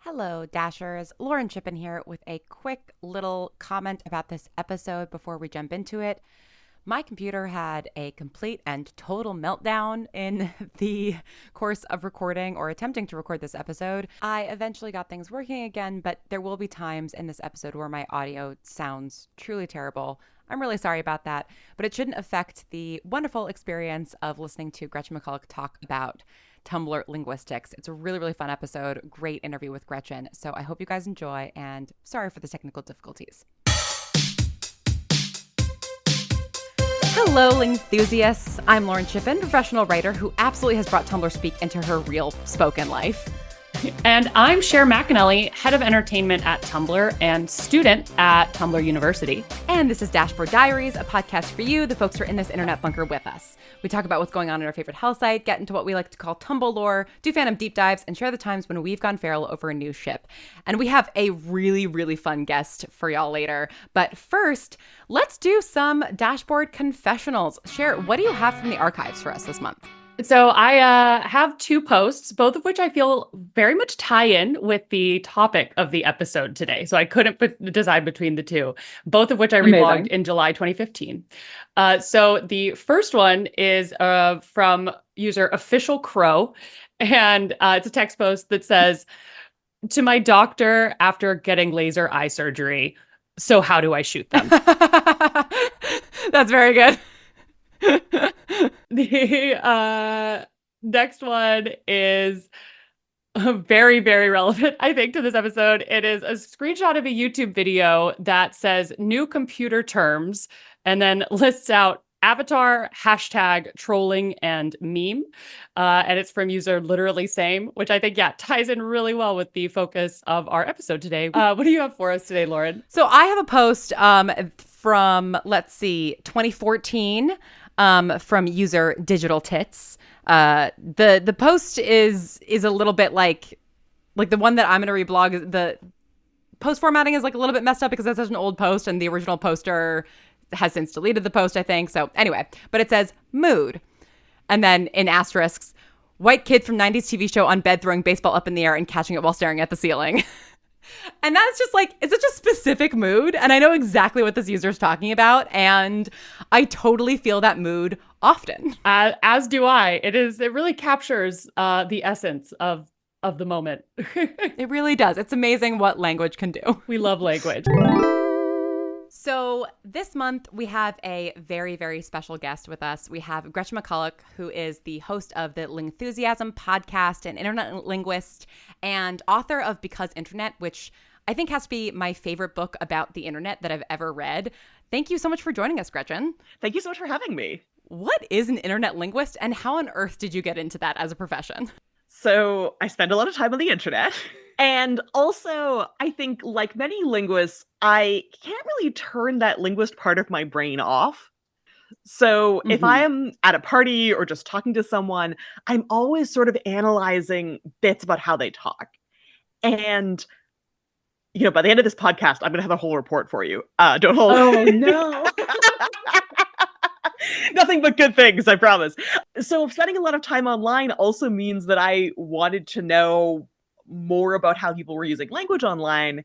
Hello, Dashers. Lauren Shippen here with a quick little comment about this episode before we jump into it. My computer had a complete and total meltdown in the course of recording or attempting to record this episode. I eventually got things working again, but there will be times in this episode where my audio sounds truly terrible. I'm really sorry about that, but it shouldn't affect the wonderful experience of listening to Gretchen McCulloch talk about Tumblr linguistics. It's a really, really fun episode. Great interview with Gretchen. So I hope you guys enjoy, and sorry for the technical difficulties. Hello, enthusiasts. I'm Lauren Shippen, professional writer who absolutely has brought Tumblr Speak into her real spoken life. And I'm Cher McAnelly, head of entertainment at Tumblr and student at Tumblr University. And this is Dashboard Diaries, a podcast for you, the folks who are in this internet bunker with us. We talk about what's going on in our favorite hell site, get into what we like to call Tumble lore, do fandom deep dives, and share the times when we've gone feral over a new ship. And we have a really, really fun guest for y'all later. But first, let's do some dashboard confessionals. Cher, what do you have from the archives for us this month? So I have two posts, both of which I feel very much tie in with the topic of the episode today. So I couldn't decide between the two, both of which I reblogged in July 2015. So the first one is from user Official Crow, and it's a text post that says, "To my doctor after getting laser eye surgery. So how do I shoot them?" That's very good. The next one is very, very relevant, I think, to this episode. It is a screenshot of a YouTube video that says new computer terms and then lists out avatar, hashtag, trolling, and meme. And it's from user literally same, which I think, ties in really well with the focus of our episode today. What do you have for us today, Lauren? So I have a post from, 2014. From user Digital Tits. The post is a little bit like the one that I'm going to reblog. The post formatting is like a little bit messed up because that's such an old post, and the original poster has since deleted the post, I think. So anyway, but it says mood, and then in asterisks, white kid from 90s TV show on bed throwing baseball up in the air and catching it while staring at the ceiling. And that's just it's such a specific mood. And I know exactly what this user is talking about. And I totally feel that mood often. As do I. It really captures the essence of the moment. It really does. It's amazing what language can do. We love language. So this month, we have a very, very special guest with us. We have Gretchen McCulloch, who is the host of the Lingthusiasm podcast, an internet linguist, and author of Because Internet, which I think has to be my favorite book about the internet that I've ever read. Thank you so much for joining us, Gretchen. Thank you so much for having me. What is an internet linguist, and how on earth did you get into that as a profession? So I spend a lot of time on the internet. And also, I think, like many linguists, I can't really turn that linguist part of my brain off. So if I am at a party or just talking to someone, I'm always sort of analyzing bits about how they talk. And, by the end of this podcast, I'm going to have a whole report for you. Don't hold. Oh, no. Nothing but good things, I promise. So spending a lot of time online also means that I wanted to know more about how people were using language online.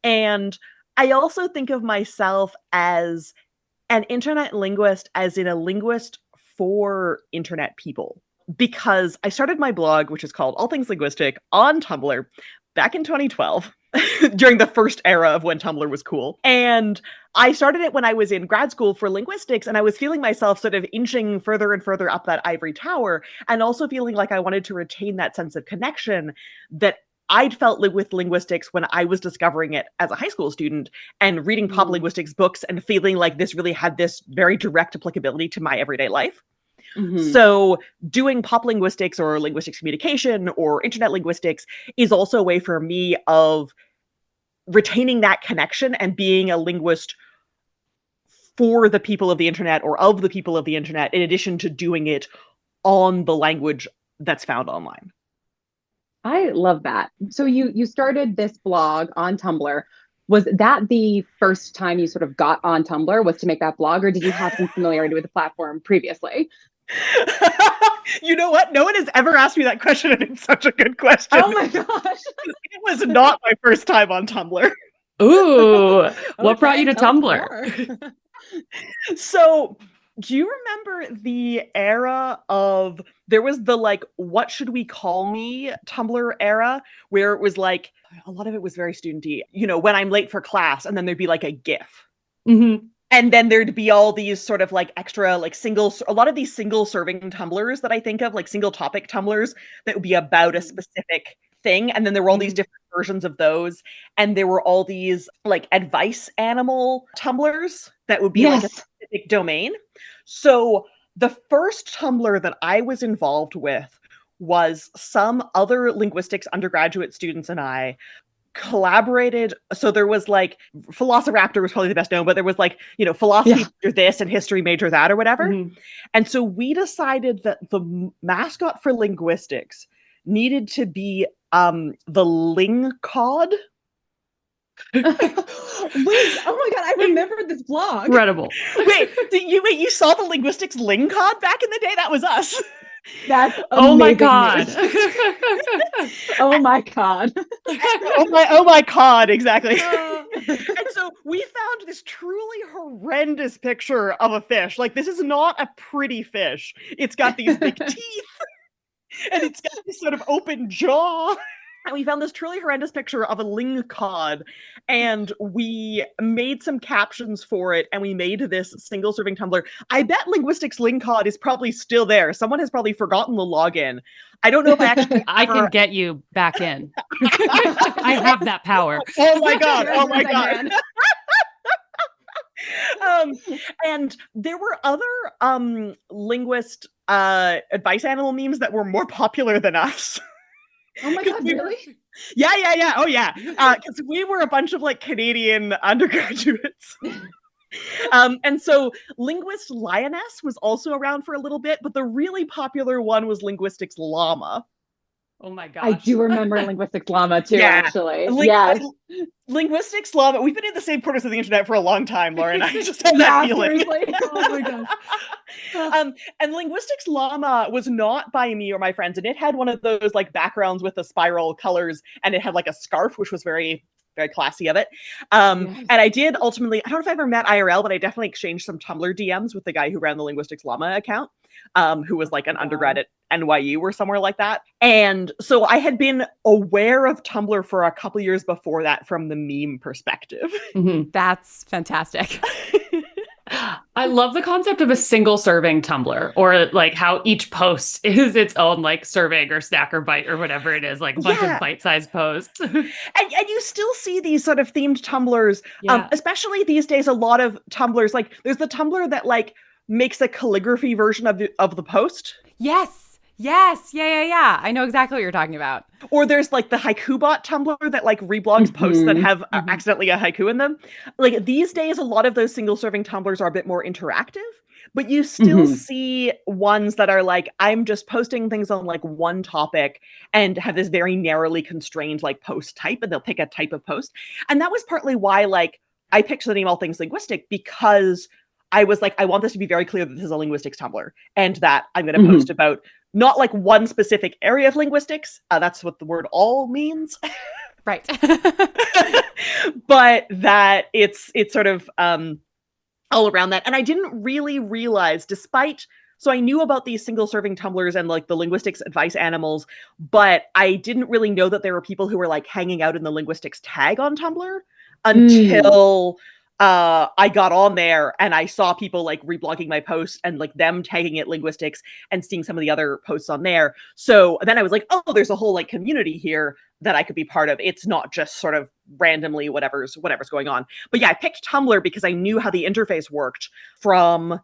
And I also think of myself as an internet linguist, as in a linguist for internet people. Because I started my blog, which is called All Things Linguistic, on Tumblr back in 2012, during the first era of when Tumblr was cool. And I started it when I was in grad school for linguistics, and I was feeling myself sort of inching further and further up that ivory tower, and also feeling like I wanted to retain that sense of connection that I'd felt with linguistics when I was discovering it as a high school student and reading pop linguistics books and feeling like this really had this very direct applicability to my everyday life. So doing pop linguistics or linguistics communication or internet linguistics is also a way for me of retaining that connection and being a linguist for the people of the internet or of the people of the internet, in addition to doing it on the language that's found online. I love that. So you started this blog on Tumblr. Was that the first time you sort of got on Tumblr, was to make that blog, or did you have some familiarity with the platform previously? You know what? No one has ever asked me that question, and it's such a good question. Oh my gosh. It was not my first time on Tumblr. Ooh, what brought you to Tumblr? So, do you remember the era of, there was the like, what should we call me Tumblr era, where it was like, a lot of it was very studenty, you know, when I'm late for class, and then there'd be like a GIF. Mm-hmm. And then there'd be all these sort of like extra, like a lot of these single serving Tumblrs that I think of, like single topic Tumblrs that would be about a specific thing. And then there were all these different versions of those. And there were all these like advice animal Tumblrs that would be like a specific domain. So the first Tumblr that I was involved with was some other linguistics undergraduate students and I collaborated. So there was like Velociraptor was probably the best known, but there was like, you know, philosophy major this and history major that or whatever. And so we decided that the mascot for linguistics needed to be the Ling Cod. Wait, oh my God, I remember this blog. Incredible. Wait, you saw the linguistics Ling Cod back in the day? That was us. That's amazing. Oh my God. Oh my God. Oh my God, exactly. And so we found this truly horrendous picture of a fish. Like, this is not a pretty fish. It's got these big teeth and it's got this sort of open jaw. And we found this truly horrendous picture of a ling cod, and we made some captions for it, and we made this single serving Tumblr. I bet Linguistics ling cod is probably still there. Someone has probably forgotten the login. I don't know if I can get you back in. I have that power. Oh my God. Oh my God. And there were other linguist advice animal memes that were more popular than us. Oh my God, really? Yeah. Oh yeah. Because we were a bunch of like Canadian undergraduates. And so Linguist Lioness was also around for a little bit, but the really popular one was Linguistics Llama. Oh my gosh. I do remember Linguistics Llama too, actually. Yes. Linguistics Llama. We've been in the same quarters of the internet for a long time, Lauren. I just have that feeling. Oh my gosh. And Linguistics Llama was not by me or my friends, and it had one of those like backgrounds with the spiral colors, and it had like a scarf, which was very, very classy of it. And I did ultimately, I don't know if I ever met IRL, but I definitely exchanged some Tumblr DMs with the guy who ran the Linguistics Llama account, who was like an undergrad at NYU or somewhere like that. And so I had been aware of Tumblr for a couple years before that from the meme perspective. That's fantastic. I love the concept of a single serving Tumblr, or like how each post is its own like serving or snack or bite or whatever it is, like a bunch of bite-sized posts. And you still see these sort of themed Tumblrs, especially these days. A lot of Tumblrs, like there's the Tumblr that like makes a calligraphy version of the post. Yes. Yeah. I know exactly what you're talking about. Or there's like the haiku bot Tumblr that like reblogs posts that have accidentally a haiku in them. Like these days, a lot of those single serving Tumblrs are a bit more interactive, but you still see ones that are like, I'm just posting things on like one topic and have this very narrowly constrained like post type, and they'll pick a type of post. And that was partly why like I picked the name All Things Linguistic, because I was like, I want this to be very clear that this is a linguistics Tumblr, and that I'm going to post about not like one specific area of linguistics. That's what the word all means. Right. But that it's sort of all around that. And I didn't really realize, so I knew about these single serving Tumblrs and like the linguistics advice animals, but I didn't really know that there were people who were like hanging out in the linguistics tag on Tumblr until I got on there and I saw people like reblogging my posts and like them tagging it linguistics and seeing some of the other posts on there. So then I was like, oh, there's a whole like community here that I could be part of. It's not just sort of randomly whatever's going on. But yeah, I picked Tumblr because I knew how the interface worked from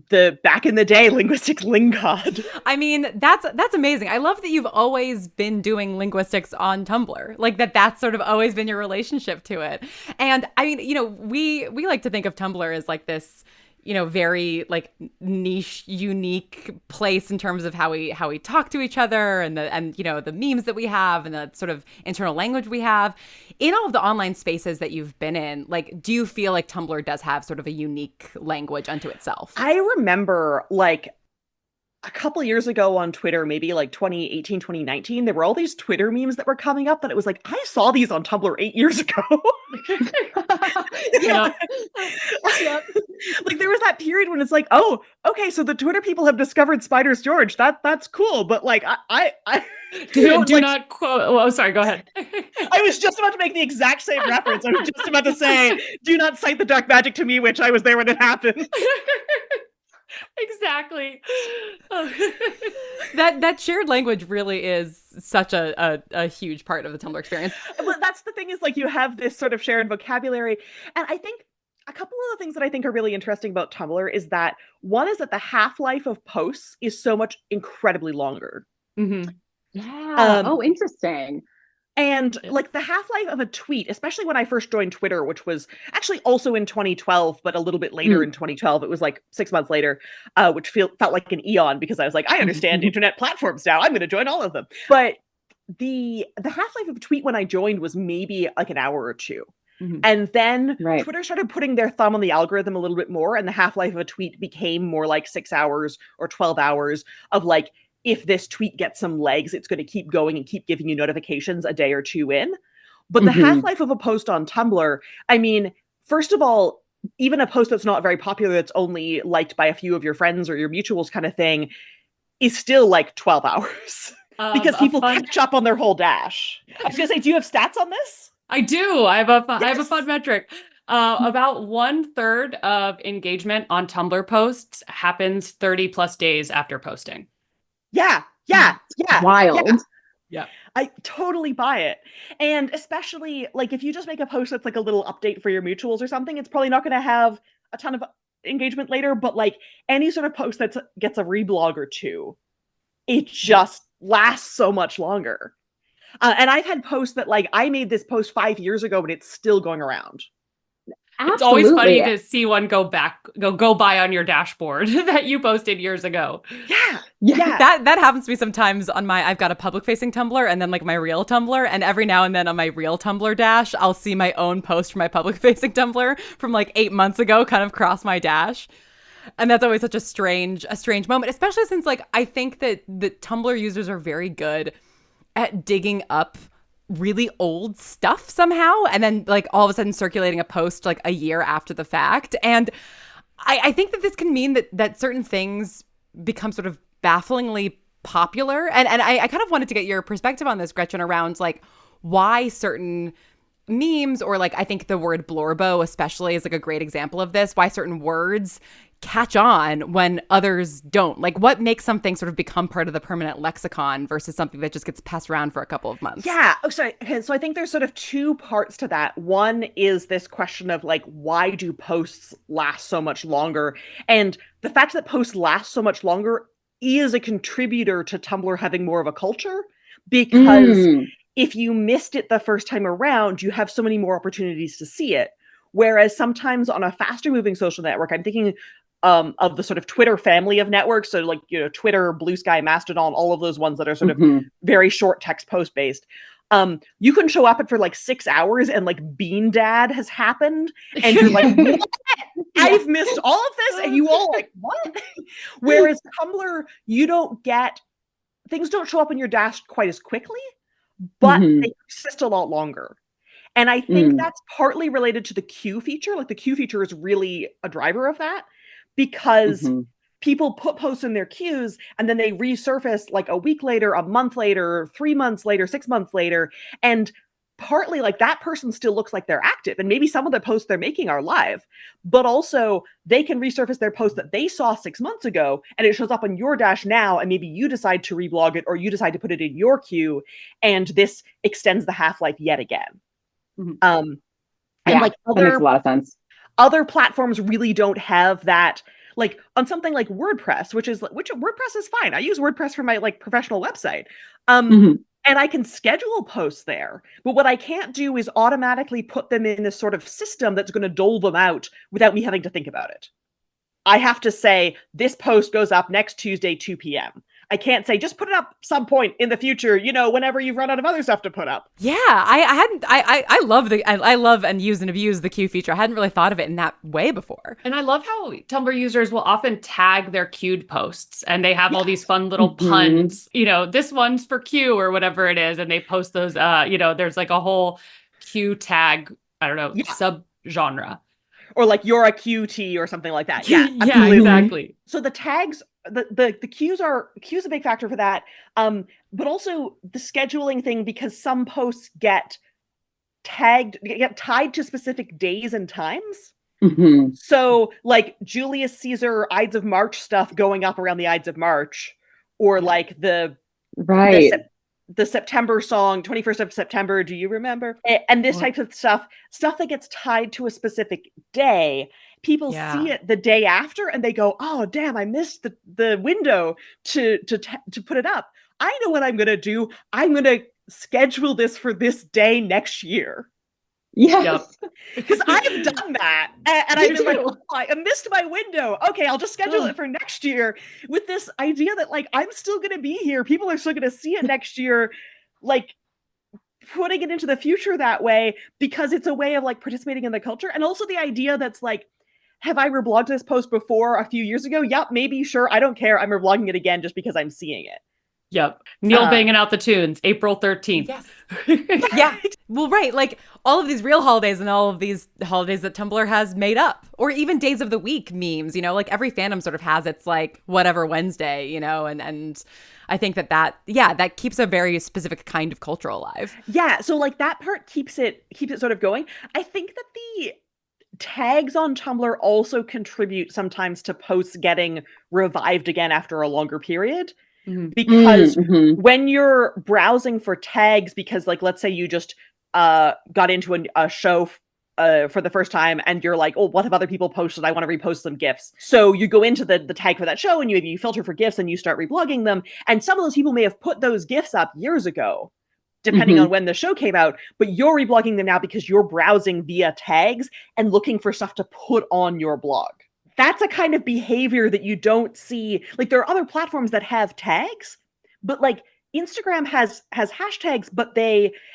the back in the day linguistics lingcod. I mean, that's amazing. I love that you've always been doing linguistics on Tumblr. Like that's sort of always been your relationship to it. And I mean, you know, we like to think of Tumblr as like this, you know, very like niche, unique place in terms of how we talk to each other and you know, the memes that we have and the sort of internal language we have. In all of the online spaces that you've been in, like, do you feel like Tumblr does have sort of a unique language unto itself? I remember like a couple years ago on Twitter, maybe like 2018, 2019, there were all these Twitter memes that were coming up that it was like, I saw these on Tumblr 8 years ago. Yeah. Yep. Like there was that period when it's like, oh, okay, so the Twitter people have discovered Spider's George. That's cool, but like I do not quote. Oh, sorry, go ahead. I was just about to make the exact same reference. I was just about to say, do not cite the dark magic to me, which I was there when it happened. Exactly. That shared language really is such a huge part of the Tumblr experience. But that's the thing, is like you have this sort of shared vocabulary. And I think a couple of the things that I think are really interesting about Tumblr is that one is that the half-life of posts is so much incredibly longer. Mm-hmm. Yeah. Oh, interesting. And like the half-life of a tweet, especially when I first joined Twitter, which was actually also in 2012, but a little bit later in 2012, it was like 6 months later, which felt like an eon, because I was like, I understand internet platforms now. I'm going to join all of them. But the half-life of a tweet when I joined was maybe like an hour or two. And then Twitter started putting their thumb on the algorithm a little bit more, and the half-life of a tweet became more like 6 hours or 12 hours of like, if this tweet gets some legs, it's going to keep going and keep giving you notifications a day or two in. But the half-life of a post on Tumblr, I mean, first of all, even a post that's not very popular, that's only liked by a few of your friends or your mutuals kind of thing, is still like 12 hours. Because people catch up on their whole dash. I was going to say, do you have stats on this? I do. I have a fun metric. About 1/3 of engagement on Tumblr posts happens 30 plus days after posting. Yeah. Wild. Yeah. I totally buy it. And especially like if you just make a post that's like a little update for your mutuals or something, it's probably not going to have a ton of engagement later, but like any sort of post that gets a reblog or two, it just lasts so much longer. And I've had posts that like I made this post 5 years ago, but it's still going around. Absolutely. It's always funny to see one go by on your dashboard that you posted years ago. Yeah. That happens to me sometimes on I've got a public facing Tumblr and then like my real Tumblr, and every now and then on my real Tumblr dash, I'll see my own post from my public facing Tumblr from like 8 months ago kind of cross my dash. And that's always such a strange moment, especially since like I think that the Tumblr users are very good at digging up really old stuff somehow and then like all of a sudden circulating a post like a year after the fact. And I think that this can mean that certain things become sort of bafflingly popular. And I kind of wanted to get your perspective on this, Gretchen, around like why certain memes, or like I think the word blorbo especially is like a great example of this, why certain words catch on when others don't. Like what makes something sort of become part of the permanent lexicon versus something that just gets passed around for a couple of months? Yeah. Oh, sorry. Okay, so I think there's sort of two parts to that. One is this question of like, why do posts last so much longer? And the fact that posts last so much longer is a contributor to Tumblr having more of a culture, because if you missed it the first time around, you have so many more opportunities to see it. Whereas sometimes on a faster moving social network, I'm thinking of the sort of Twitter family of networks. So like, you know, Twitter, Blue Sky, Mastodon, all of those ones that are sort of very short text post based. You can show up for like 6 hours and like Bean Dad has happened. And you're like, what? I've missed all of this. And you all like, what? Whereas Tumblr, things don't show up in your dash quite as quickly, but they persist a lot longer. And I think that's partly related to the queue feature. Like the queue feature is really a driver of that, because people put posts in their queues and then they resurface like a week later, a month later, 3 months later, 6 months later. And partly like that person still looks like they're active. And maybe some of the posts they're making are live, but also they can resurface their post that they saw 6 months ago and it shows up on your dash now. And maybe you decide to reblog it or you decide to put it in your queue. And this extends the half-life yet again. And like that makes a lot of sense. Other platforms really don't have that. Like on something like WordPress, which WordPress is fine. I use WordPress for my like professional website. And I can schedule posts there. But what I can't do is automatically put them in this sort of system that's going to dole them out without me having to think about it. I have to say, this post goes up next Tuesday, 2 p.m. I can't say just put it up some point in the future, you know, whenever you've run out of other stuff to put up. Yeah, I love and use and abuse the queue feature. I hadn't really thought of it in that way before. And I love how Tumblr users will often tag their queued posts, and they have all these fun little puns, you know, this one's for Q or whatever it is. And they post those, you know, there's like a whole Q tag, I don't know, sub-genre. Or like you're a QT or something like that. Yeah, exactly. So the tags, the queues are a big factor for that. But also the scheduling thing, because some posts get tied to specific days and times. So like Julius Caesar Ides of March stuff going up around the Ides of March, or like the September song, 21st of September, do you remember? And this type of stuff that gets tied to a specific day. People see it the day after and they go, oh, damn, I missed the window to put it up. I know what I'm going to do. I'm going to schedule this for this day next year. Yes. Because I've done that. And I've been like, oh, I missed my window. Okay, I'll just schedule it for next year, with this idea that like, I'm still going to be here. People are still going to see it next year. Like, putting it into the future that way, because it's a way of like participating in the culture. And also the idea that's like, have I reblogged this post before a few years ago? Yep, maybe, sure. I don't care. I'm reblogging it again just because I'm seeing it. Yep. Neil banging out the tunes, April 13th. Yes. Yeah. Well, right. Like all of these real holidays and all of these holidays that Tumblr has made up, or even days of the week memes, you know, like every fandom sort of has its like whatever Wednesday, you know, and I think that keeps a very specific kind of culture alive. Yeah. So like that part keeps it sort of going. I think that the tags on Tumblr also contribute sometimes to posts getting revived again after a longer period. Because when you're browsing for tags, because like, let's say you just got into a show for the first time and you're like, oh, what have other people posted? I want to repost some GIFs. So you go into the tag for that show and you filter for GIFs and you start reblogging them. And some of those people may have put those GIFs up years ago, depending on when the show came out, but you're reblogging them now because you're browsing via tags and looking for stuff to put on your blog. That's a kind of behavior that you don't see. Like, there are other platforms that have tags, but like Instagram has hashtags,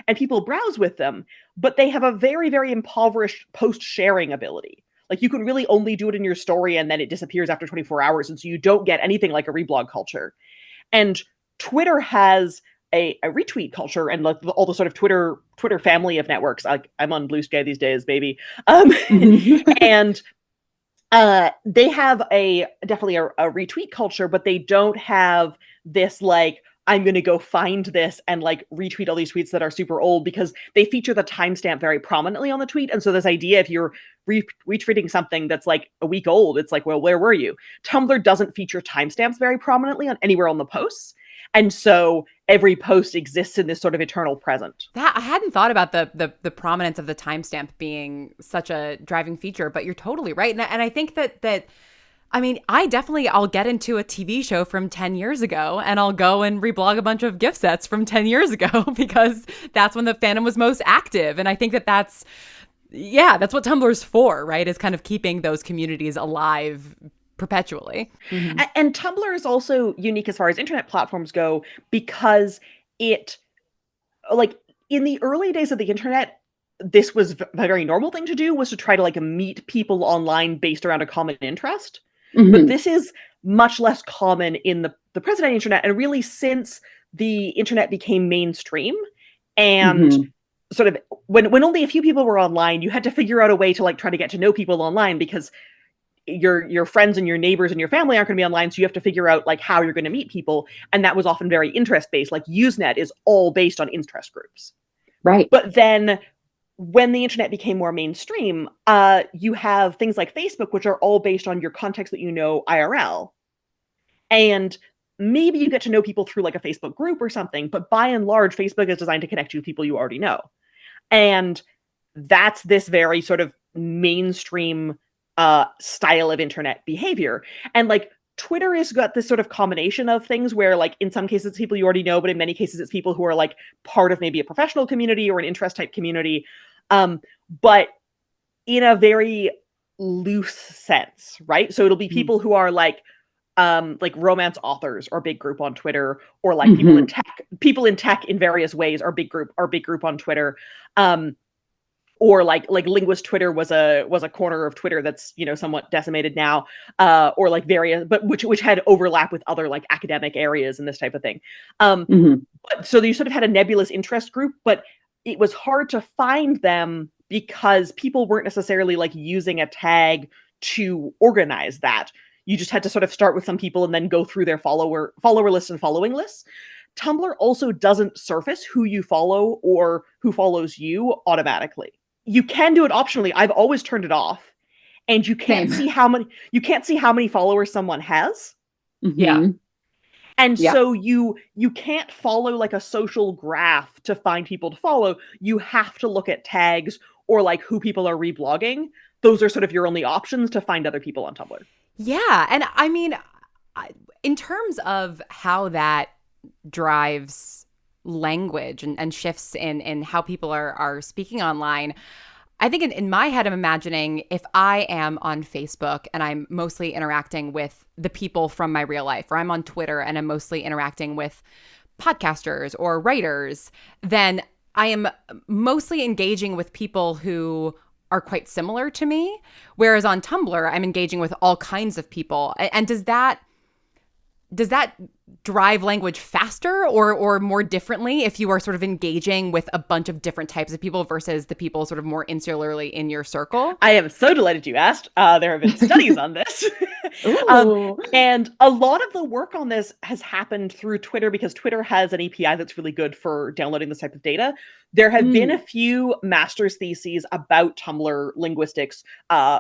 and people browse with them, but they have a very, very impoverished post sharing ability. Like, you can really only do it in your story and then it disappears after 24 hours. And so you don't get anything like a reblog culture. And Twitter has a retweet culture and like all the sort of Twitter family of networks. Like, I'm on Blue Sky these days, baby. And they have definitely a retweet culture, but they don't have this like, I'm going to go find this and like retweet all these tweets that are super old, because they feature the timestamp very prominently on the tweet. And so this idea, if you're retweeting something that's like a week old, it's like, well, where were you? Tumblr doesn't feature timestamps very prominently anywhere on the posts. And so every post exists in this sort of eternal present. That I hadn't thought about the prominence of the timestamp being such a driving feature, but you're totally right. And I think that I mean, I'll get into a TV show from 10 years ago and I'll go and reblog a bunch of gift sets from 10 years ago because that's when the fandom was most active. And I think that's what Tumblr's for, right? Is kind of keeping those communities alive perpetually. And Tumblr is also unique as far as internet platforms go, because it, like, in the early days of the internet, this was a very normal thing to do, was to try to like meet people online based around a common interest. But this is much less common in the present day internet, and really since the internet became mainstream and sort of when only a few people were online, you had to figure out a way to like try to get to know people online, because your friends and your neighbors and your family aren't going to be online. So you have to figure out like how you're going to meet people. And that was often very interest based. Like Usenet is all based on interest groups. Right. But then when the internet became more mainstream, you have things like Facebook, which are all based on your contacts that you know IRL. And maybe you get to know people through like a Facebook group or something, but by and large, Facebook is designed to connect you with people you already know. And that's this very sort of mainstream style of internet behavior. And like Twitter has got this sort of combination of things where like in some cases it's people you already know, but in many cases it's people who are like part of maybe a professional community or an interest type community, but in a very loose sense, right? So it'll be people who are like like romance authors are a big group on Twitter, or like people in tech in various ways are a big group on Twitter. Or like linguist Twitter was a corner of Twitter that's, you know, somewhat decimated now, or like various, but which had overlap with other like academic areas and this type of thing. But, so you sort of had a nebulous interest group, but it was hard to find them because people weren't necessarily like using a tag to organize that. You just had to sort of start with some people and then go through their follower lists and following lists. Tumblr also doesn't surface who you follow or who follows you automatically. You can do it optionally. I've always turned it off, and you can't see how many followers someone has. Yeah. And so you can't follow like a social graph to find people to follow. You have to look at tags or like who people are reblogging. Those are sort of your only options to find other people on Tumblr. Yeah. And I mean, in terms of how that drives language and shifts in how people are speaking online, I think in my head, I'm imagining if I am on Facebook and I'm mostly interacting with the people from my real life, or I'm on Twitter and I'm mostly interacting with podcasters or writers, then I am mostly engaging with people who are quite similar to me. Whereas on Tumblr, I'm engaging with all kinds of people. And does that drive language faster or more differently if you are sort of engaging with a bunch of different types of people versus the people sort of more insularly in your circle? I am so delighted you asked. There have been studies on this. And a lot of the work on this has happened through Twitter, because Twitter has an API that's really good for downloading this type of data. There have been a few master's theses about Tumblr linguistics,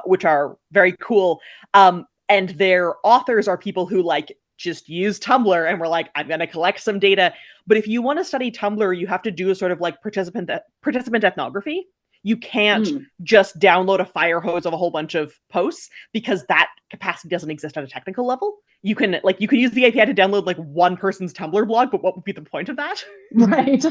which are very cool. And their authors are people who like just use Tumblr and we're like, I'm going to collect some data. But if you want to study Tumblr, you have to do a sort of like participant ethnography. You can't just download a fire hose of a whole bunch of posts, because that capacity doesn't exist at a technical level. You can use the API to download like one person's Tumblr blog, but what would be the point of that? Right.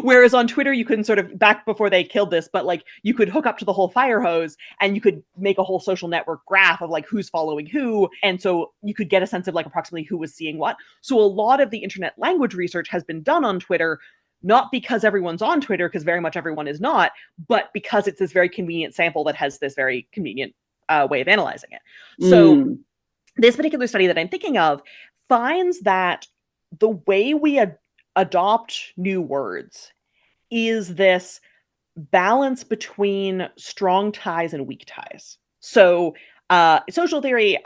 Whereas on Twitter, you couldn't sort of, back before they killed this, but like you could hook up to the whole fire hose and you could make a whole social network graph of like who's following who. And so you could get a sense of like approximately who was seeing what. So a lot of the internet language research has been done on Twitter, not because everyone's on Twitter, because very much everyone is not, but because it's this very convenient sample that has this very convenient way of analyzing it. So this particular study that I'm thinking of finds that the way we adopt new words is this balance between strong ties and weak ties. So social theory,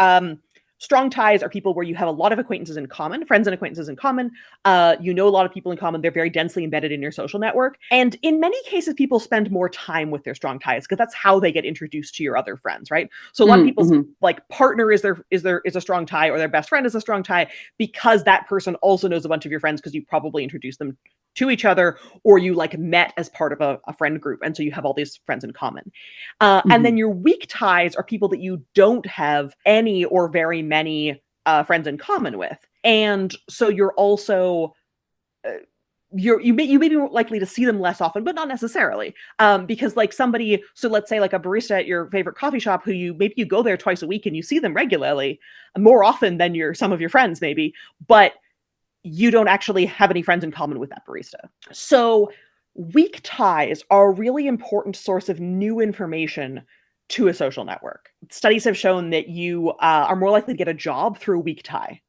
strong ties are people where you have a lot of acquaintances in common, friends and acquaintances in common. You know a lot of people in common. They're very densely embedded in your social network. And in many cases, people spend more time with their strong ties because that's how they get introduced to your other friends, right? So a lot of people's like partner is a strong tie, or their best friend is a strong tie, because that person also knows a bunch of your friends because you probably introduced them to each other, or you like met as part of a friend group. And so you have all these friends in common. And then your weak ties are people that you don't have any or very many friends in common with. And so you're also, you may be more likely to see them less often, but not necessarily. Because like somebody, so let's say like a barista at your favorite coffee shop who maybe you go there twice a week and you see them regularly, more often than some of your friends maybe, but you don't actually have any friends in common with that barista. So weak ties are a really important source of new information to a social network. Studies have shown that you are more likely to get a job through a weak tie.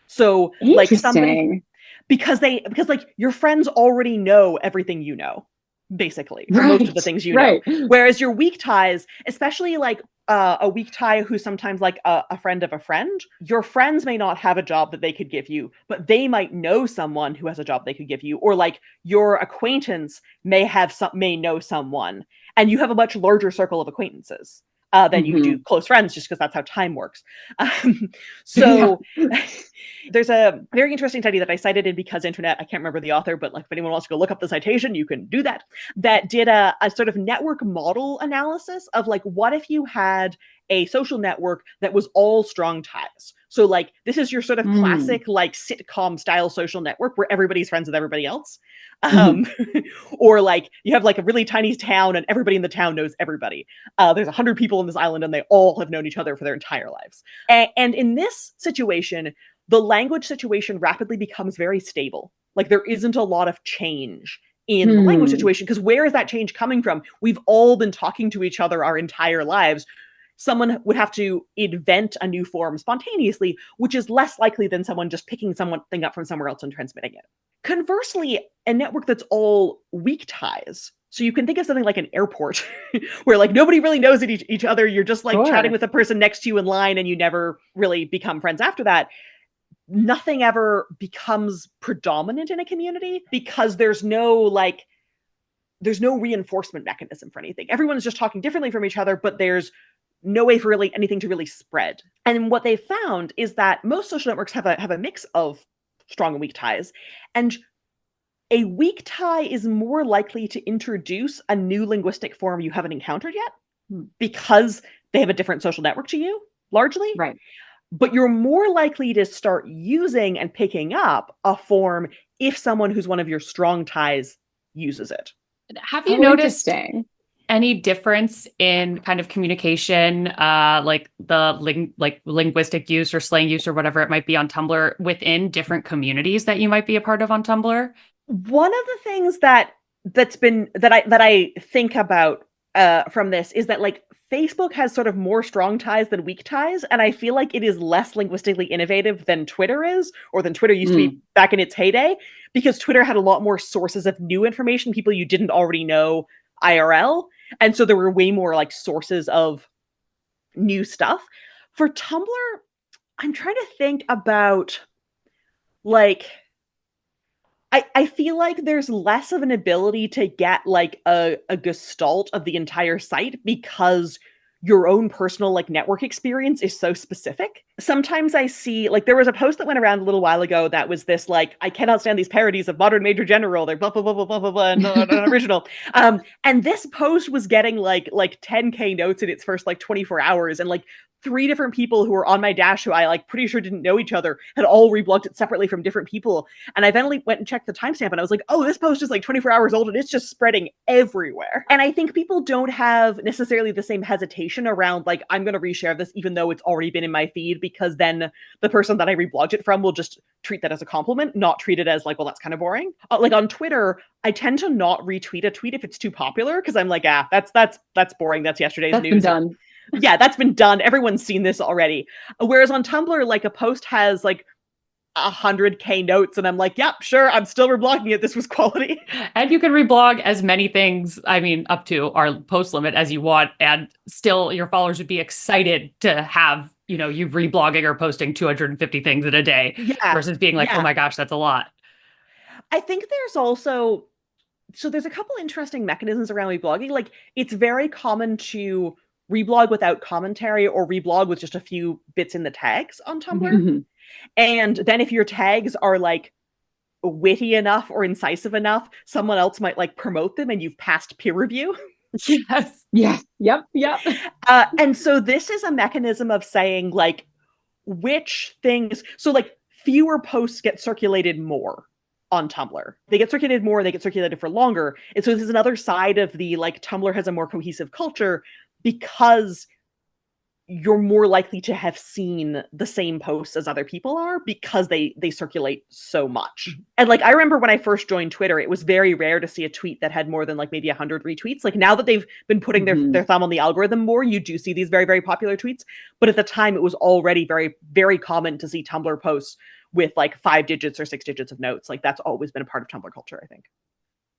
So like somebody, because like your friends already know everything you know, basically, or most of the things you know. Whereas your weak ties, especially like a weak tie who's sometimes like a friend of a friend, your friends may not have a job that they could give you, but they might know someone who has a job they could give you, or like your acquaintance may know someone, and you have a much larger circle of acquaintances than you do close friends, just because that's how time works. So there's a very interesting study that I cited in Because Internet. I can't remember the author, but like if anyone wants to go look up the citation, you can do that. That did a sort of network model analysis of like, what if you had a social network that was all strong ties. So like this is your sort of classic like sitcom style social network where everybody's friends with everybody else. Or like you have like a really tiny town and everybody in the town knows everybody. There's 100 people on this island and they all have known each other for their entire lives. And in this situation, the language situation rapidly becomes very stable. Like there isn't a lot of change in the language situation, because where is that change coming from? We've all been talking to each other our entire lives. Someone would have to invent a new form spontaneously, which is less likely than someone just picking something up from somewhere else and transmitting it. Conversely, a network that's all weak ties. So you can think of something like an airport where like nobody really knows each other. You're just like chatting with the person next to you in line and you never really become friends after that. Nothing ever becomes predominant in a community because there's no reinforcement mechanism for anything. Everyone's just talking differently from each other, but there's no way for really anything to really spread. And what they found is that most social networks have a mix of strong and weak ties. And a weak tie is more likely to introduce a new linguistic form you haven't encountered yet because they have a different social network to you, largely. Right. But you're more likely to start using and picking up a form if someone who's one of your strong ties uses it. Have you noticed any difference in kind of communication, like the linguistic use or slang use or whatever it might be on Tumblr within different communities that you might be a part of on Tumblr? One of the things that I think about from this is that like Facebook has sort of more strong ties than weak ties, and I feel like it is less linguistically innovative than Twitter is, or than Twitter used to be back in its heyday, because Twitter had a lot more sources of new information, people you didn't already know IRL, and so there were way more like sources of new stuff. For Tumblr, I'm trying to think about like I feel like there's less of an ability to get like a gestalt of the entire site because your own personal like network experience is so specific. Sometimes I see like there was a post that went around a little while ago that was this like, I cannot stand these parodies of Modern Major General. They're blah blah blah blah blah blah blah and not original. And this post was getting like 10K notes in its first like 24 hours, and like 3 different people who were on my dash who I like pretty sure didn't know each other had all reblogged it separately from different people. And I finally went and checked the timestamp and I was like, oh, this post is like 24 hours old and it's just spreading everywhere. And I think people don't have necessarily the same hesitation around like, I'm going to reshare this even though it's already been in my feed, because then the person that I reblogged it from will just treat that as a compliment, not treat it as like, well, that's kind of boring. Like on Twitter, I tend to not retweet a tweet if it's too popular because I'm like, that's boring. That's yesterday's news. Been done. Yeah, that's been done. Everyone's seen this already. Whereas on Tumblr, like a post has like 100K notes and I'm like, yep, sure, I'm still reblogging it. This was quality. And you can reblog as many things, I mean, up to our post limit as you want. And still your followers would be excited to have, you know, you reblogging or posting 250 things in a day versus being like, oh my gosh, that's a lot. I think there's also, so there's a couple interesting mechanisms around reblogging. Like it's very common to reblog without commentary or reblog with just a few bits in the tags on Tumblr. And then if your tags are like witty enough or incisive enough, someone else might like promote them and you've passed peer review. Yes. Yes. Yep. And so this is a mechanism of saying like which things, so like fewer posts get circulated more on Tumblr. They get circulated more, they get circulated for longer. And so this is another side of the like Tumblr has a more cohesive culture because you're more likely to have seen the same posts as other people are because they circulate so much. And like I remember when I first joined Twitter, it was very rare to see a tweet that had more than like maybe 100 retweets. Like now that they've been putting their thumb on the algorithm more, you do see these very, very popular tweets. But at the time it was already very, very common to see Tumblr posts with like 5 digits or 6 digits of notes. Like that's always been a part of Tumblr culture, I think.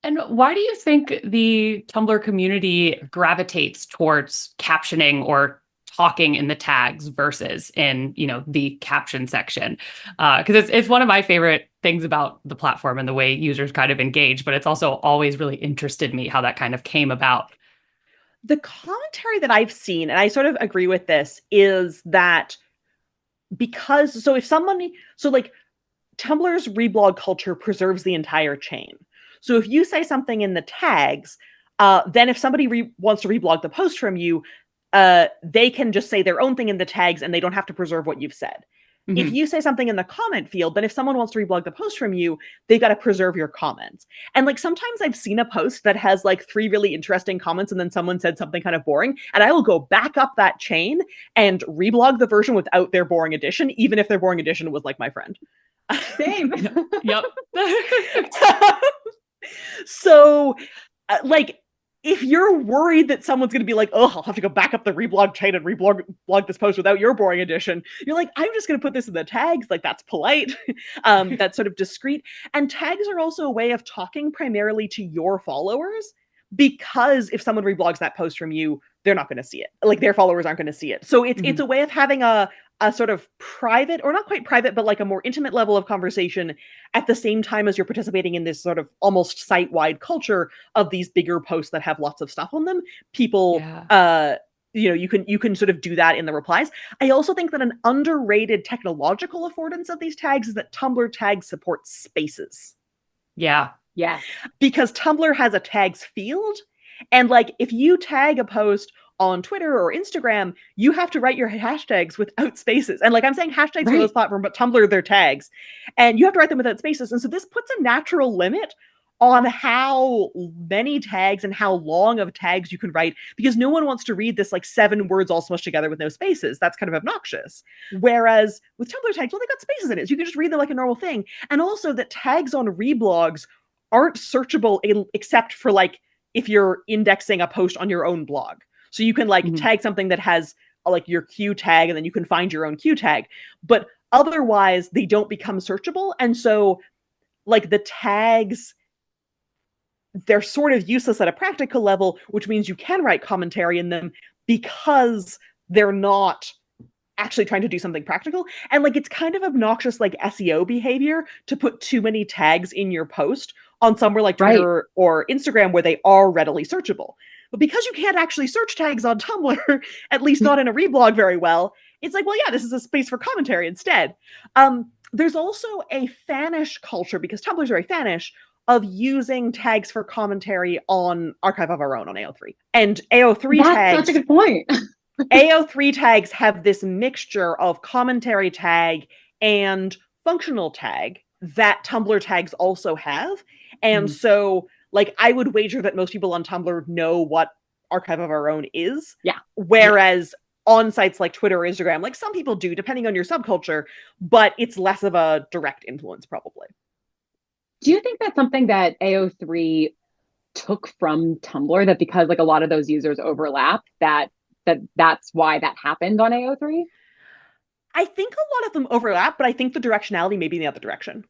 And why do you think the Tumblr community gravitates towards captioning or talking in the tags versus in, you know, the caption section? Because it's one of my favorite things about the platform and the way users kind of engage, but it's also always really interested me how that kind of came about. The commentary that I've seen, and I sort of agree with this, is that because, so if somebody, so like Tumblr's reblog culture preserves the entire chain. So if you say something in the tags, then if somebody wants to reblog the post from you, they can just say their own thing in the tags and they don't have to preserve what you've said. If you say something in the comment field, then if someone wants to reblog the post from you, they've got to preserve your comments. And like sometimes I've seen a post that has like 3 really interesting comments and then someone said something kind of boring, and I will go back up that chain and reblog the version without their boring addition, even if their boring addition was like my friend. Same. Yep. So like, if you're worried that someone's going to be like, oh, I'll have to go back up the reblog chain and reblog this post without your boring addition, you're like, I'm just going to put this in the tags. Like, that's polite. That's sort of discreet. And tags are also a way of talking primarily to your followers, because if someone reblogs that post from you, they're not going to see it. Like, their followers aren't going to see it. So it's a way of having a sort of private, or not quite private, but like a more intimate level of conversation at the same time as you're participating in this sort of almost site-wide culture of these bigger posts that have lots of stuff on them. People, you can sort of do that in the replies. I also think that an underrated technological affordance of these tags is that Tumblr tags support spaces. Yeah. Yeah. Because Tumblr has a tags field, and like if you tag a post on Twitter or Instagram, you have to write your hashtags without spaces. And like I'm saying hashtags for those platforms, but Tumblr, they're tags. And you have to write them without spaces. And so this puts a natural limit on how many tags and how long of tags you can write, because no one wants to read this like 7 words all smushed together with no spaces. That's kind of obnoxious. Whereas with Tumblr tags, well, they got spaces in it. So you can just read them like a normal thing. And also that tags on reblogs aren't searchable except for like if you're indexing a post on your own blog. So you can like tag something that has like your Q tag, and then you can find your own Q tag. But otherwise, they don't become searchable. And so like the tags, they're sort of useless at a practical level, which means you can write commentary in them because they're not actually trying to do something practical. And like it's kind of obnoxious like SEO behavior to put too many tags in your post on somewhere like Twitter or Instagram where they are readily searchable. But because you can't actually search tags on Tumblr, at least not in a reblog very well, it's like, well, yeah, this is a space for commentary instead. There's also a fanish culture, because Tumblr is very fanish, of using tags for commentary on Archive of Our Own on AO3. And AO3 tags... That's such a good point. AO3 tags have this mixture of commentary tag and functional tag that Tumblr tags also have. And so, like, I would wager that most people on Tumblr know what Archive of Our Own is. Yeah. Whereas on sites like Twitter or Instagram, like some people do, depending on your subculture, but it's less of a direct influence, probably. Do you think that's something that AO3 took from Tumblr, that because like a lot of those users overlap, that's why that happened on AO3? I think a lot of them overlap, but I think the directionality may be in the other direction.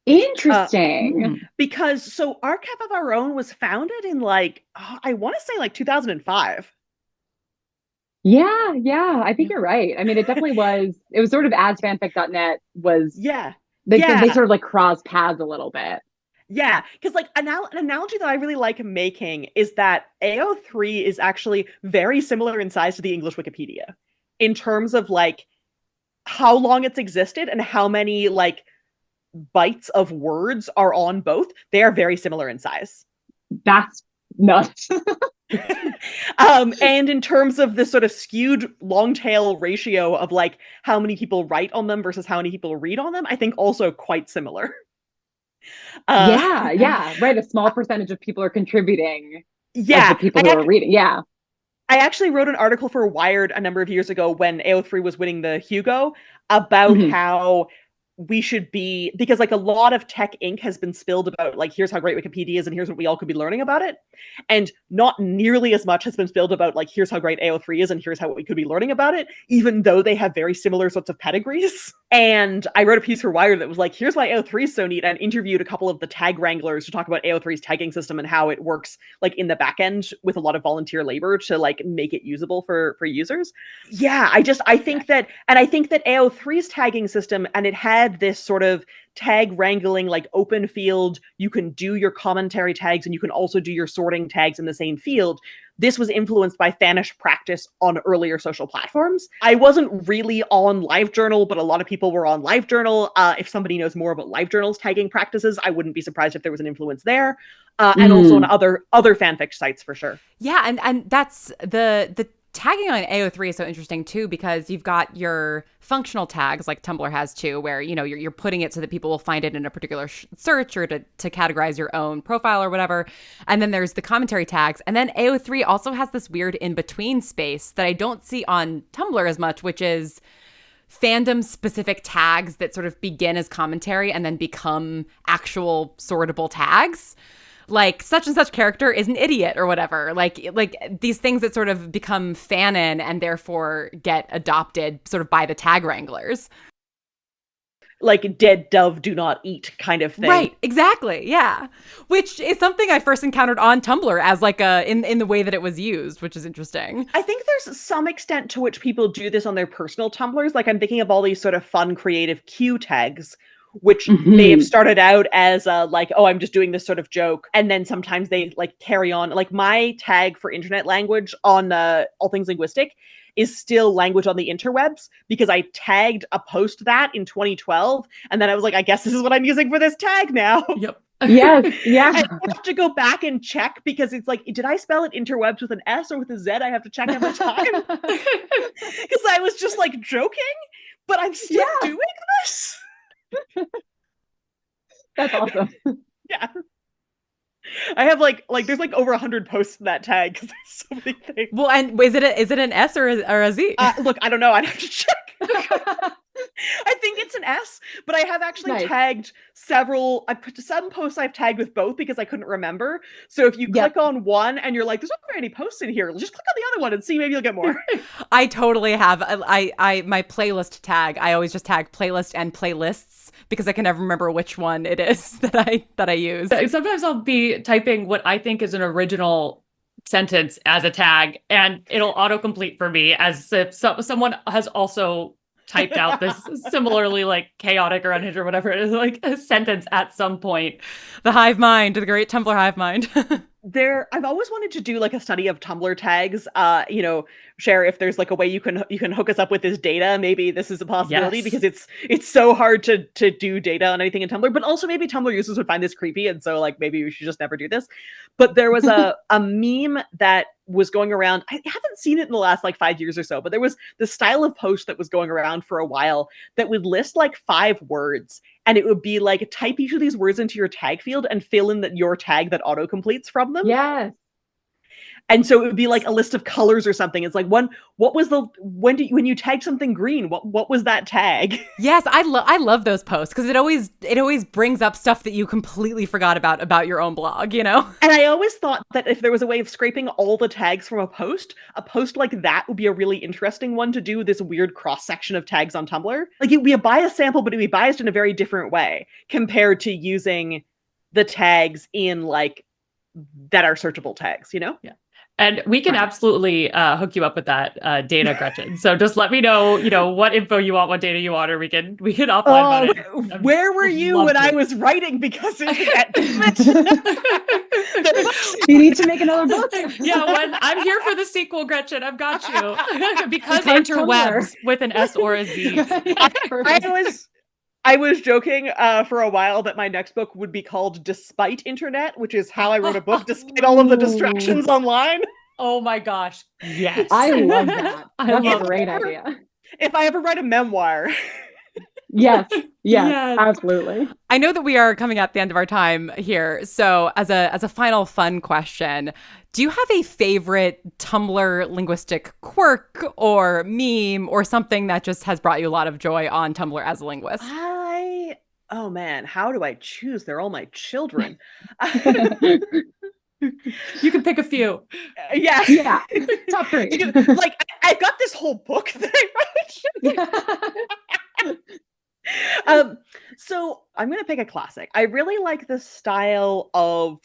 Interesting. Because so Archive of Our Own was founded in like, I want to say like 2005. Yeah, I think you're right. I mean, it definitely was, it was sort of as fanfic.net was, they sort of like cross paths a little bit. Yeah, because like an analogy that I really like making is that AO3 is actually very similar in size to the English Wikipedia in terms of like how long it's existed and how many like bytes of words are on both. They are very similar in size. That's nuts. And in terms of this sort of skewed long tail ratio of like how many people write on them versus how many people read on them, I think also quite similar. Yeah, right. A small percentage of people are contributing. Yeah, the people who are reading. Yeah. I actually wrote an article for Wired a number of years ago when AO3 was winning the Hugo about how we should be, because like a lot of tech ink has been spilled about like, here's how great Wikipedia is and here's what we all could be learning about it. And not nearly as much has been spilled about like, here's how great AO3 is and here's how we could be learning about it, even though they have very similar sorts of pedigrees. And I wrote a piece for Wired that was like, here's why AO3 is so neat, and interviewed a couple of the tag wranglers to talk about AO3's tagging system and how it works like in the back end with a lot of volunteer labor to like make it usable for users. Yeah, I think that AO3's tagging system, and it had this sort of tag wrangling like open field, you can do your commentary tags and you can also do your sorting tags in the same field. this was influenced by fanish practice on earlier social platforms. I wasn't really on LiveJournal, but a lot of people were on LiveJournal. If somebody knows more about LiveJournal's tagging practices, I wouldn't be surprised if there was an influence there. And also on other fanfic sites for sure. Yeah, and that's the tagging on AO3 is so interesting too, because you've got your functional tags like Tumblr has too, where you're putting it so that people will find it in a particular search or to categorize your own profile or whatever. And then there's the commentary tags, and then AO3 also has this weird in between space that I don't see on Tumblr as much, which is fandom specific tags that sort of begin as commentary and then become actual sortable tags. Like such and such character is an idiot or whatever, like these things that sort of become fanon and therefore get adopted sort of by the tag wranglers. Like dead dove do not eat kind of thing. Right, exactly, yeah. Which is something I first encountered on Tumblr as like in the way that it was used, which is interesting. I think there's some extent to which people do this on their personal Tumblrs. Like I'm thinking of all these sort of fun creative Q tags, which may have started out as like, oh, I'm just doing this sort of joke. And then sometimes they like carry on. Like my tag for internet language on All Things Linguistic is still language on the interwebs, because I tagged a post that in 2012. And then I was like, I guess this is what I'm using for this tag now. Yep. Yes, yeah. I have to go back and check, because it's like, did I spell it interwebs with an S or with a Z? I have to check every time. Because I was just like joking, but I'm still doing this. That's awesome. Yeah. I have like there's like over 100 posts in that tag because there's so many things. Well, and is it an S or a Z? Look, I don't know. I'd have to check. I think it's an S, but I have actually tagged several. I put some posts I've tagged with both because I couldn't remember. So if you click on one and you're like, "There's not very many posts in here," just click on the other one and see. Maybe you'll get more. I totally have. I my playlist tag. I always just tag playlist and playlists because I can never remember which one it is that I use. Sometimes I'll be typing what I think is an original sentence as a tag, and it'll autocomplete for me as if someone has also typed out this similarly like chaotic or unhinged or whatever it is, like a sentence at some point. The hive mind, the great Tumblr hive mind. I've always wanted to do like a study of Tumblr tags. Cher, if there's like a way you can hook us up with this data, maybe this is a possibility, because it's so hard to do data on anything in Tumblr. But also maybe Tumblr users would find this creepy, and so like maybe we should just never do this. But there was a meme that was going around. I haven't seen it in the last like 5 years or so, but there was the style of post that was going around for a while that would list like 5 words, and it would be like, type each of these words into your tag field and fill in your tag that auto completes from them. Yes. And so it would be like a list of colors or something. It's like, when you tag something green, what was that tag? Yes, I love those posts because it always brings up stuff that you completely forgot about your own blog, you know? And I always thought that if there was a way of scraping all the tags from a post like that would be a really interesting one to do this weird cross-section of tags on Tumblr. Like it would be a bias sample, but it would be biased in a very different way compared to using the tags in like that are searchline tags, you know? Yeah. And we can absolutely hook you up with that data, Gretchen. So just let me know, what info you want, what data you want, or we can offline about it. Where were you when I was writing? Because you need to make another book. Yeah, when I'm here for the sequel, Gretchen. I've got you. Because interwebs with an S or a Z. I was joking for a while that my next book would be called Despite Internet, which is how I wrote a book despite all of the distractions online. Oh my gosh. Yes. I love that. That's a great idea. If I ever write a memoir. Yes, absolutely. I know that we are coming at the end of our time here. So as a final fun question, do you have a favorite Tumblr linguistic quirk or meme or something that just has brought you a lot of joy on Tumblr as a linguist? Oh man, how do I choose? They're all my children. You can pick a few. Yeah. Top 3. Like I've got this whole book that I wrote. So I'm gonna pick a classic. I really like the style of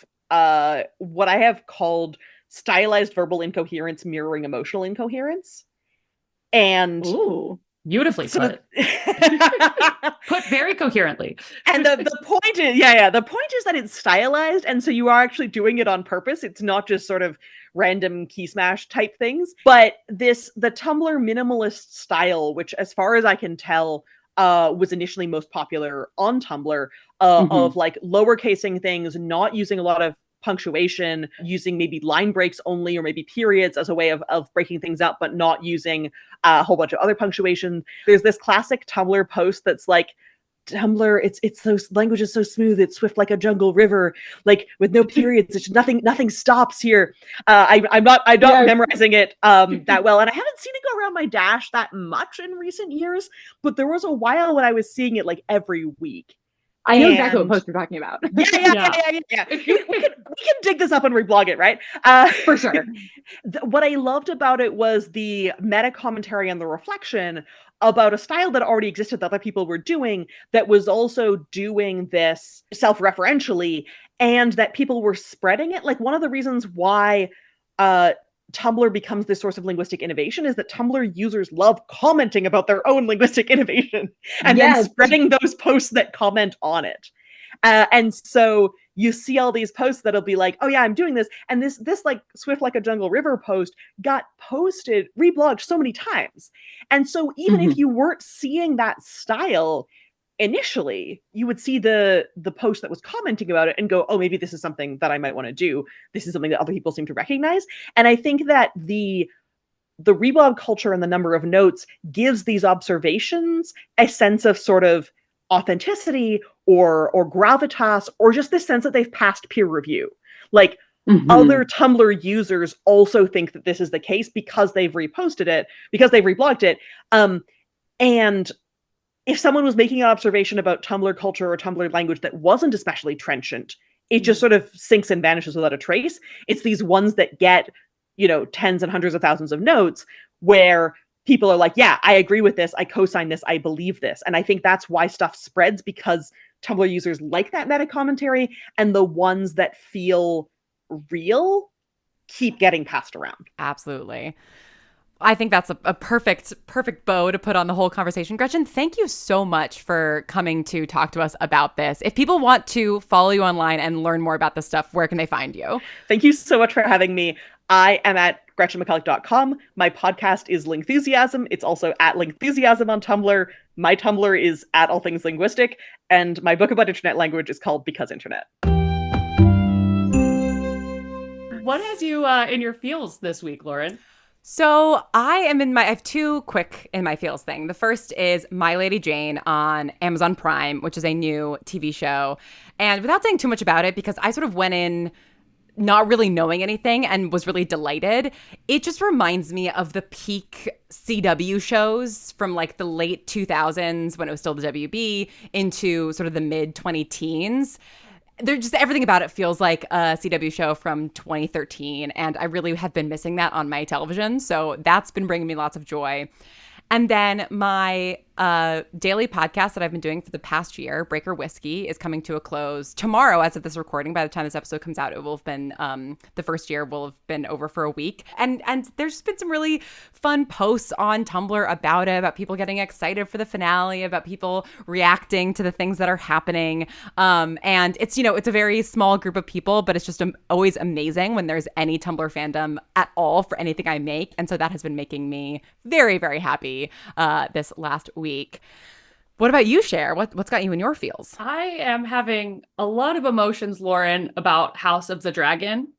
what I have called stylized verbal incoherence mirroring emotional incoherence. And Beautifully put. Put very coherently. And the point is, the point is that it's stylized, and so you are actually doing it on purpose. It's not just sort of random key smash type things. But the Tumblr minimalist style, which as far as I can tell, was initially most popular on Tumblr, of like lowercasing things, not using a lot of punctuation, using maybe line breaks only, or maybe periods as a way of breaking things up, but not using a whole bunch of other punctuation. There's this classic Tumblr post that's like, Tumblr, it's those language is so smooth, it's swift like a jungle river, like with no periods, it's nothing stops here. I'm not memorizing it that well, and I haven't seen it go around my dash that much in recent years, but there was a while when I was seeing it like every week. I know exactly what post you're talking about. Yeah. We can dig this up and reblog it, right? For sure. What I loved about it was the meta commentary and the reflection about a style that already existed that other people were doing, that was also doing this self-referentially, and that people were spreading it. Like, one of the reasons why Tumblr becomes this source of linguistic innovation is that Tumblr users love commenting about their own linguistic innovation and then spreading those posts that comment on it. And so you see all these posts that'll be like, oh yeah, I'm doing this. And this like swift like a jungle river post got posted, reblogged so many times. And so even if you weren't seeing that style initially, you would see the post that was commenting about it and go, oh, maybe this is something that I might want to do. This is something that other people seem to recognize. And I think that the reblog culture and the number of notes gives these observations a sense of sort of authenticity or gravitas, or just this sense that they've passed peer review. Like, other Tumblr users also think that this is the case because they've reposted it, because they've reblogged it. And if someone was making an observation about Tumblr culture or Tumblr language that wasn't especially trenchant, it just sort of sinks and vanishes without a trace. It's these ones that get, tens and hundreds of thousands of notes where people are like, yeah, I agree with this, I co-sign this, I believe this. And I think that's why stuff spreads, because Tumblr users like that meta commentary, and the ones that feel real keep getting passed around. Absolutely. I think that's a perfect bow to put on the whole conversation. Gretchen, thank you so much for coming to talk to us about this. If people want to follow you online and learn more about this stuff, where can they find you? Thank you so much for having me. I am at GretchenMcCulloch.com. My podcast is Lingthusiasm. It's also at Lingthusiasm on Tumblr. My Tumblr is at All Things Linguistic. And my book about internet language is called Because Internet. What has you in your feels this week, Lauren? So I have two quick in my feels thing. The first is My Lady Jane on Amazon Prime, which is a new TV show. And without saying too much about it, because I sort of went in not really knowing anything and was really delighted, it just reminds me of the peak CW shows from like the late 2000s when it was still the WB into sort of the mid 2010s. They're just, everything about it feels like a CW show from 2013, and I really have been missing that on my television, so that's been bringing me lots of joy. And then my daily podcast that I've been doing for the past year, Breaker Whiskey, is coming to a close tomorrow as of this recording. By the time this episode comes out, it will have been, the first year will have been over for a week. And there's been some really fun posts on Tumblr about it, about people getting excited for the finale, about people reacting to the things that are happening. And it's, it's a very small group of people, but it's just always amazing when there's any Tumblr fandom at all for anything I make. And so that has been making me very, very happy this last week. What about you, Cher? What's got you in your feels? I am having a lot of emotions, Lauren, about House of the Dragon.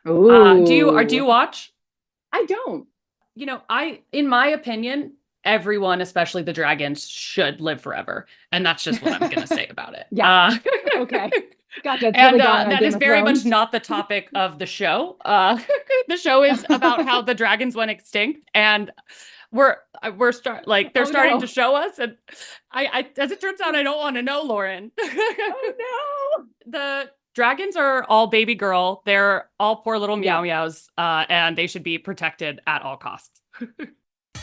Ooh. Do you watch? I don't. In my opinion, everyone, especially the dragons, should live forever, and that's just what I'm going to say about it. Yeah. Okay. Gotcha. And that is very much not the topic of the show. The show is about how the dragons went extinct, and they're starting to show us, and I as it turns out, I don't want to know, Lauren. Oh no. The dragons are all baby girl. They're all poor little meow meows, and they should be protected at all costs.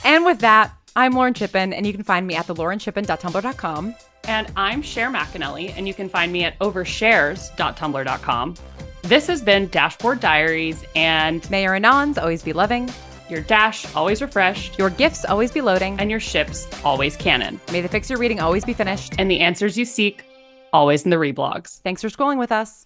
And with that, I'm Lauren Shippen, and you can find me at theLaurenShippen.tumblr.com. And I'm Shae McAnelly, and you can find me at overshares.tumblr.com. This has been Dashboard Diaries, and may your anons always be loving, Your dash always refreshed, Your gifts always be loading, and your ships always canon. may the fix you're reading always be finished. And the answers you seek always in the reblogs. Thanks for scrolling with us.